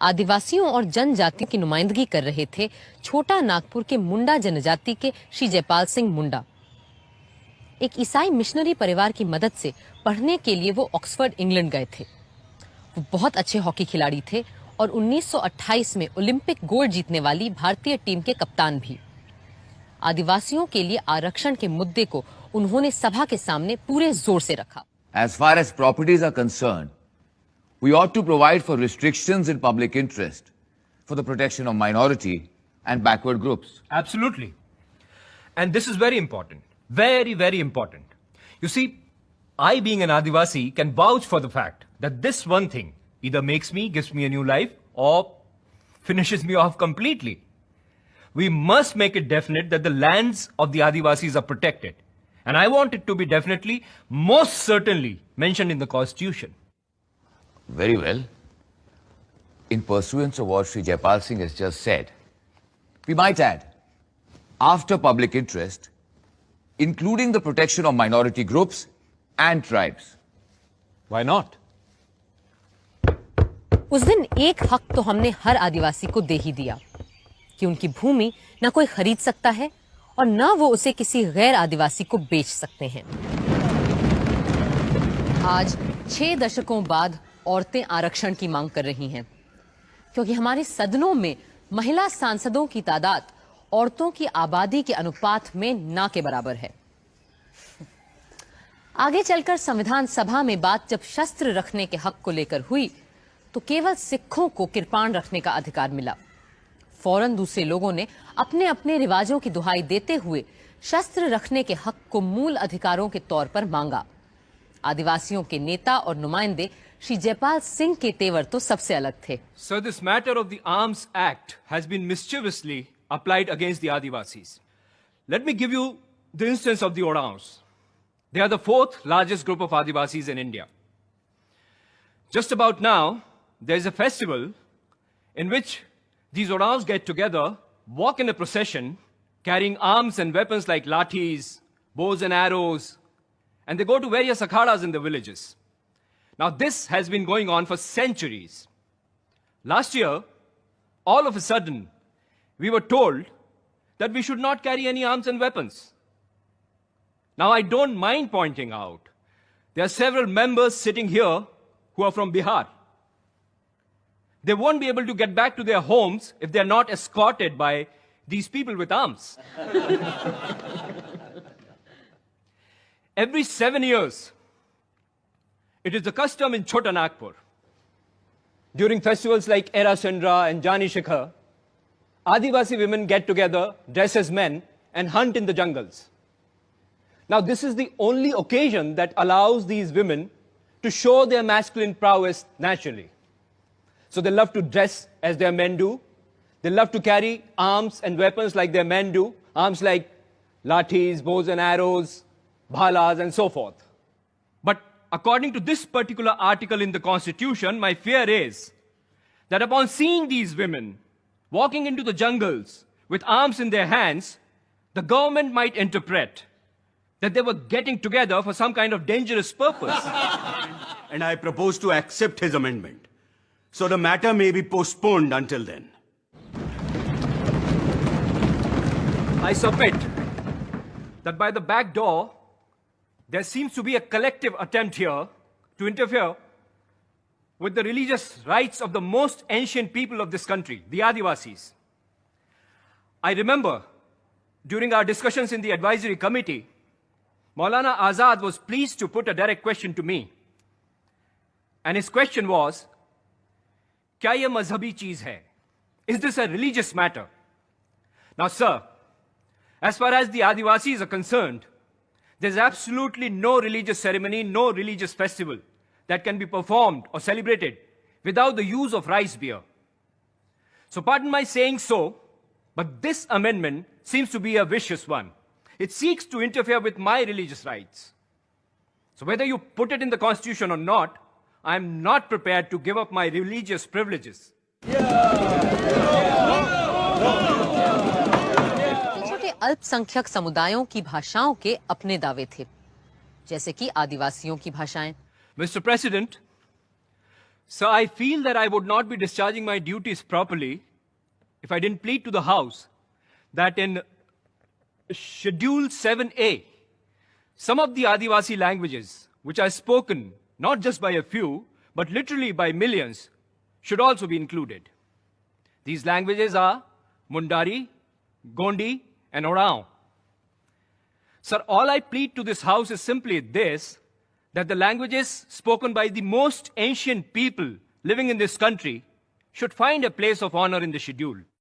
आदिवासियों और जनजातियों की नुमाइंदगी कर रहे थे छोटा नागपुर के मुंडा जनजाति के श्री जयपाल सिंह मुंडा। एक ईसाई मिशनरी परिवार की मदद से पढ़ने के लिए वो ऑक्सफोर्ड इंग्लैंड गए थे। वो बहुत अच्छे हॉकी खिलाड़ी थे और 1928 में ओलंपिक गोल्ड जीतने वाली भारतीय टीम के कप्तान भी। आदिवासियों के लिए आरक्षण के मुद्दे को उन्होंने सभा के सामने पूरे जोर से रखा। As far as properties are concerned, we ought to provide for restrictions in public interest for the protection of minority and backward groups. Absolutely. And this is very important. Very, very important. You see, I being an Adivasi can vouch for the fact that this one thing either makes me, gives me a new life or finishes me off completely. We must make it definite that the lands of the Adivasis are protected. And I want it to be definitely, most certainly mentioned in the Constitution. Very well. In pursuance of what Sri Jayapal Singh has just said, we might add, after public interest, including the protection of minority groups and tribes. Why not? उस दिन एक हक तो हमने हर आदिवासी को दे ही दिया कि उनकी भूमि न कोई खरीद सकता है और न वो उसे किसी गैर आदिवासी को बेच सकते हैं। आज 6 दशकों बाद औरतें आरक्षण की मांग कर रही हैं, क्योंकि हमारे सदनों में महिला सांसदों की तादाद औरतों की आबादी के अनुपात में ना के बराबर है। आगे चलकर संविधान सभा में बात जब शस्त्र रखने के हक को लेकर हुई तो केवल सिखों को किरपान रखने का अधिकार मिला। फौरन दूसरे लोगों ने अपने अपने रिवाजों की दुहाई देते हुए शस्त्र रखने के हक को मूल अधिकारों के तौर पर मांगा। आदिवासियों के नेता और नुमाइंदे श्री जयपाल सिंह के तेवर तो सबसे अलग थे। Sir, this matter of the Arms Act has been mischievously applied against the Adivasis. Let me give you the instance of the Orans. They are the 4th largest group of Adivasis in India. Just about now, there is a festival in which these Orans get together, walk in a procession, carrying arms and weapons like lathis, bows and arrows, and they go to various akhadas in the villages. Now, this has been going on for centuries. Last year, all of a sudden, we were told that we should not carry any arms and weapons. Now, I don't mind pointing out, there are several members sitting here who are from Bihar. They won't be able to get back to their homes if they're not escorted by these people with arms. Every 7 years, it is the custom in Chota Nagpur, during festivals like Era Chandra and Jani Shikhar, Adivasi women get together, dress as men, and hunt in the jungles. Now, this is the only occasion that allows these women to show their masculine prowess naturally. So they love to dress as their men do. They love to carry arms and weapons like their men do. Arms like lathis, bows and arrows, bhalas, and so forth. But according to this particular article in the Constitution, my fear is that upon seeing these women walking into the jungles with arms in their hands, the government might interpret that they were getting together for some kind of dangerous purpose. And I propose to accept his amendment. So the matter may be postponed until then. I submit that by the back door, there seems to be a collective attempt here to interfere with the religious rights of the most ancient people of this country, the Adivasis. I remember during our discussions in the advisory committee, Maulana Azad was pleased to put a direct question to me. And his question was, क्या ये मजहबी चीज है? Is this a religious matter? Now, sir, as far as the Adivasis are concerned, there's absolutely no religious ceremony, no religious festival that can be performed or celebrated without the use of rice beer. So pardon my saying so, but this amendment seems to be a vicious one. It seeks to interfere with my religious rights. So whether you put it in the Constitution or not, I am not prepared to give up my religious privileges. छोटे अल्पसंख्यक समुदायों की भाषाओं के अपने दावे थे, जैसे कि आदिवासियों की भाषाएं। Mr. President, So I feel that I would not be discharging my duties properly if I didn't plead to the House that in Schedule 7A, some of the Adivasi languages, which are spoken not just by a few, but literally by millions, should also be included. These languages are Mundari, Gondi, and Oraon. Sir, all I plead to this House is simply this, that the languages spoken by the most ancient people living in this country should find a place of honor in the schedule.